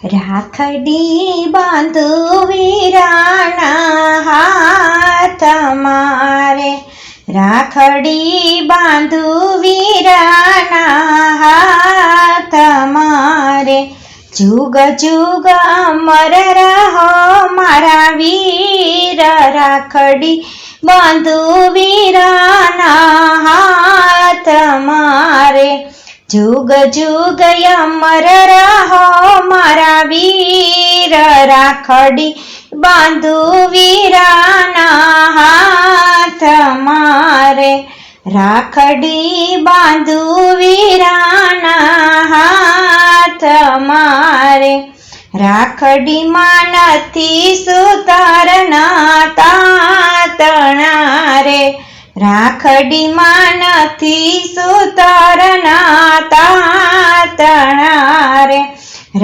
રાખડી બાંધુ વીરાના હાથ મારે, રાખડી બાંધુ વીરાના હાથ મારે, જુગ જુગ અમર રહો મારા વીર, રાખડી બાંધુ વીરાના હાથ મારે, જુગ જુગ અમર રહો મારા વીર, રાખડી બાંધુ વીરાના હાથ મારે, રાખડી બાંધુ વીરાના હાથ મારે, રાખડીમાં નથી સૂતરના તાતણા રે, રાખડીમાં નથી સૂતરના તાતણા રે,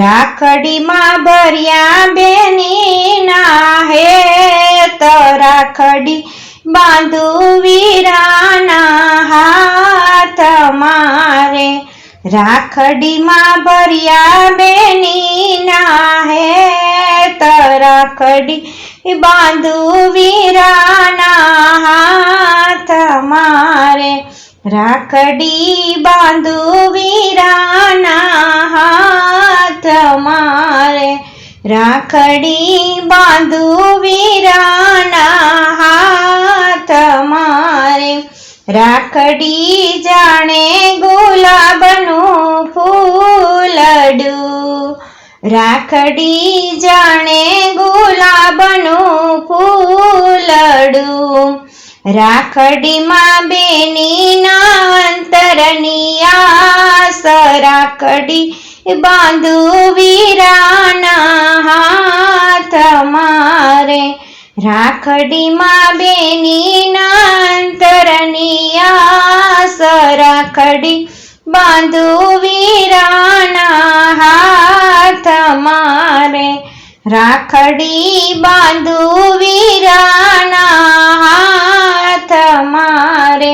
રાખડીમાં ભર્યા બેનીના હેત, રાખડી બાંધુ વીરાના હાથ મારે, રાખડીમાં ભર્યા બેનીના હેત, રાખડી બાંધુ વીરાના હાથ મારે, રાખડી બાંધુ વીરાના હાથ મારે, રાખડી બાંધુ વીરાના હાથ મારે, રાખડી જાણે ગુલાબનું ફૂલડું, રાખડી જાણે ગુલાબનું ફૂલડું, રાખડીમાં બેનીના અંતરની આસ, રાખડી બાંધુ વીરાના હાથ મારે, રાખડીમાં બેનીના અંતરની આસ, રાખડી બાંધુ વીરાના હાથ મારે, રાખડી બાંધુ વીરાના હાથ મારે,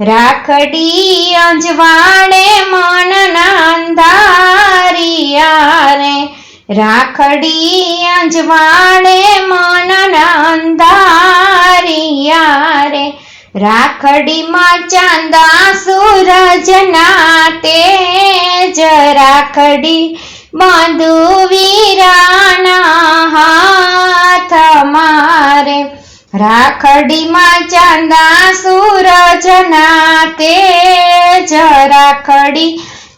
રાખડી અંજવાળે મનના અંધારિયા રે, રાખડી અંજવાળે મનના અંધારિયા રે, રાખડીમાં ચાંદા સૂરજના તેજ, રાખડી બાંધુ વીરાના હાથ મારે, રાખડીમાં ચાંદા સૂરજના તેજ, રાખડી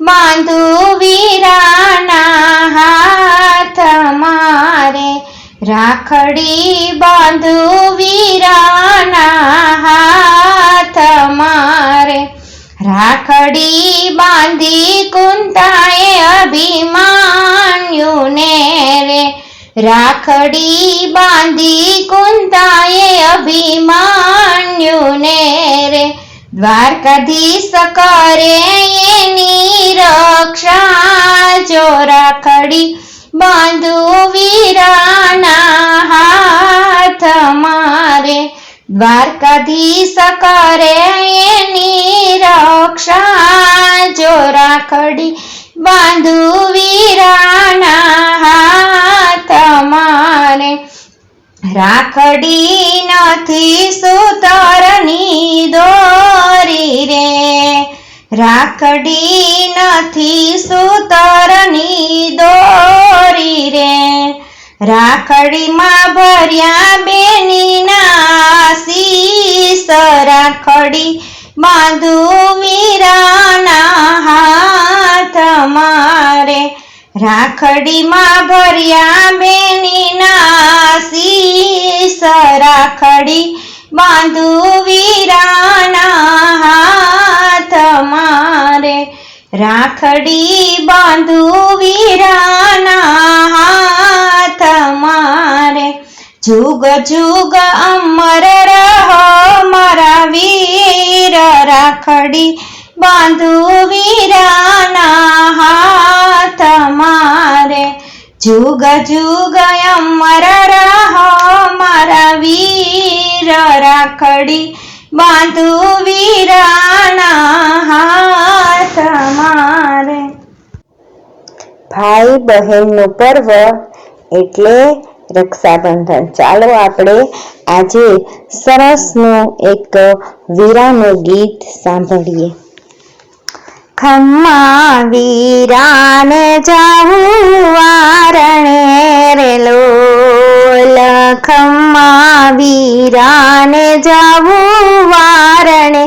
બાંધુ વીરાના હાથ મારે, રાખડી બાંધુ વીરાના હાથ મારે, રાખડી બાંધી કુંતાએ અભિમાન્યુને રે, રાખડી બાંધી કુંતાએ અભિમાન્યુને રે, દ્વારકાધીશ કરે એની રક્ષા જો, રાખડી બાંધુ વીરાના હાથ મારે, દ્વારકાધીશ કરે એની રક્ષા જો, રાખડી બાંધુ વીરાના હાથ મારે, રાખડી નથી સૂતરની દોરી રે, રાખડી નથી સૂતરની દોરી રે, રાખડીમાં ભર્યા બેનીના શીશ, રાખડી બાંધુ વીરાના હાથ મારે, રાખડીમાં ભર્યા બેનીના શીશ, રાખડી બાંધુ વીરાના હાથ મારે, રાખડી બાંધુ વીરાના હાથ મારે, જુગ જુગ અમર રહો મારા વીર, રાખડી બાંધુ વીરાના હાથ મારે, જુગ જુગ અમર રહો મારા વીર, રાખડી બાંધુ વીરાના હાથ મારે। ભાઈ બહેનનું પર્વ એટલે રક્ષાબંધન. ચાલો આપણે આજે સરસનું એક વીરાનું ગીત સાંભળીએ. ખમ્મા વીરાને જાવું વારણે રે લોલ, ખમ્મા વીરાને જાવું વારણે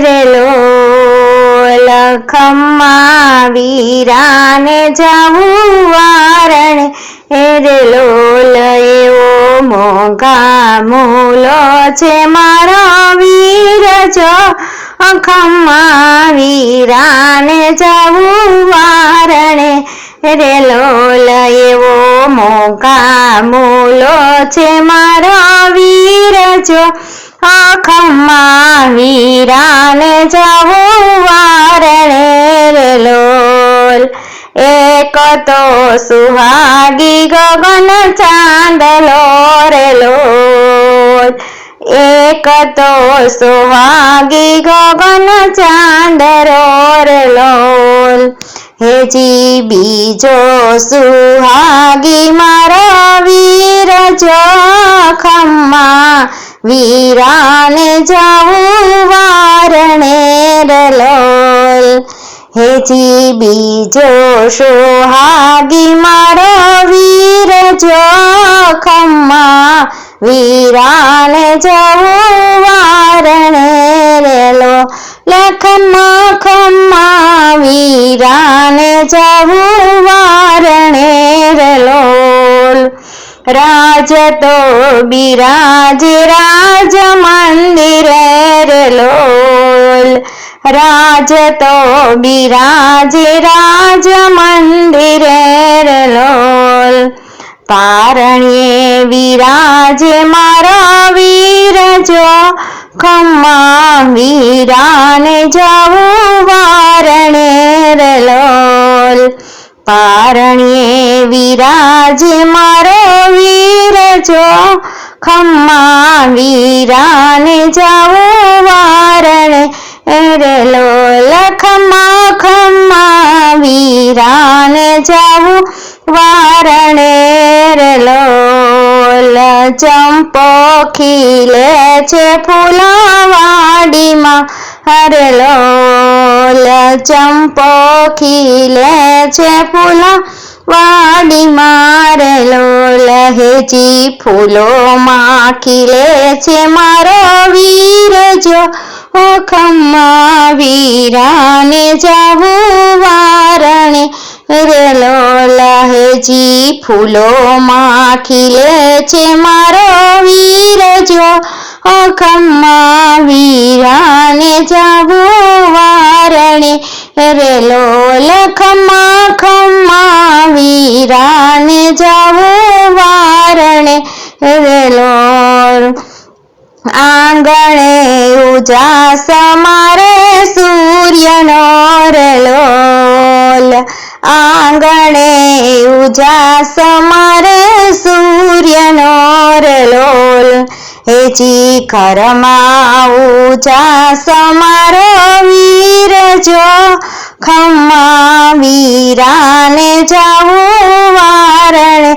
રે લોલ, ખમ્મા વીરાને જાવું વારણે રે લોલ. એવો મોંઘા મૂલો છે મારો વીર જો, ખમ્મા વીરાને જાવું વારણે રે લોલ. એવો મોંઘા મૂલો છે મારો વીર જો, ખમ્મા વીરાને જાવું વારણે રે લોલ. એક તો સુહાગી ગગન ચાંદલો રે લોલ, એક તો સુહાગી ગગન ચાંદરો રે લોલ. હેજી બીજો સુહાગી મારો વીર જો, ખમ્મા વીરાને જાવું વારણે રે લોલ. હેજી બીજો સુહાગી મારો વીર જો, ખમ્મા વીરાને જાવું વારણે રે લોલ. ખમ્મા ખમ્મા વીરાને જાવું વારણે રે લોલ. રાજ તો બિરાજે રાજ મંદિરે રે લોલ, રાજ તો બિરાજે રાજ મંદિરે રે લોલ. પારણ્યે વિરાજે મારો વીર જો, ખમ્મા વીરાને જાવું વારણે રે લોલ. પારણ્યે વિરાજે મારો વીર જો, ખમ્મા વીરાને જાવું વારણે રે લોલ. ખમ્મા ખમ્મા વીરાને જાવું વારણે રે લોલ. ચંપો ખીલે છે ફૂલવાડીમાં રે લોલ, ચંપો ખીલે છે ફૂલવાડીમાં રે લોલ. હેજી ફૂલોમાં ખીલે છે મારો વીર જો, ખમ્મા વીરાને જાવું વારણે રે લોલ. હેજી ફૂલોમાં ખીલે છે મારો વીર જો, ખમ્મા વીરાને જાવું વારણે રે લોલ. ખમ્મા ખમ્મા વીરાને જાવું વારણે રે લોલ. આંગણે ઉજાસ મારે સૂર્યનો રે લોલ, આંગણે ઉજાસ મારે સૂર્યનો રે લોલ. હેજી ઘરમાં ઉજાસ મારો વીર જો, ખમ્મા વીરાને જાવું વારણે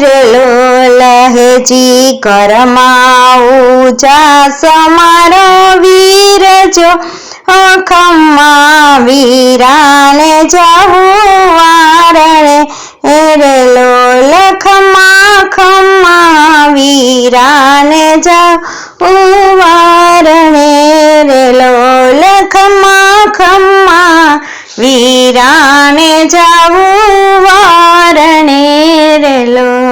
રે લોલ. હેજી ઘરમાં ઉજાસ મારો વીર જો, ખમ્મા વીરાને જાવું વારણે રે લોલ. ખમ્મા ખમ્મા વીરાને જાવું વારણે રે લોલ. ખમ્મા ખમ્મા વીરાને જાવું વારણે રે લોલ.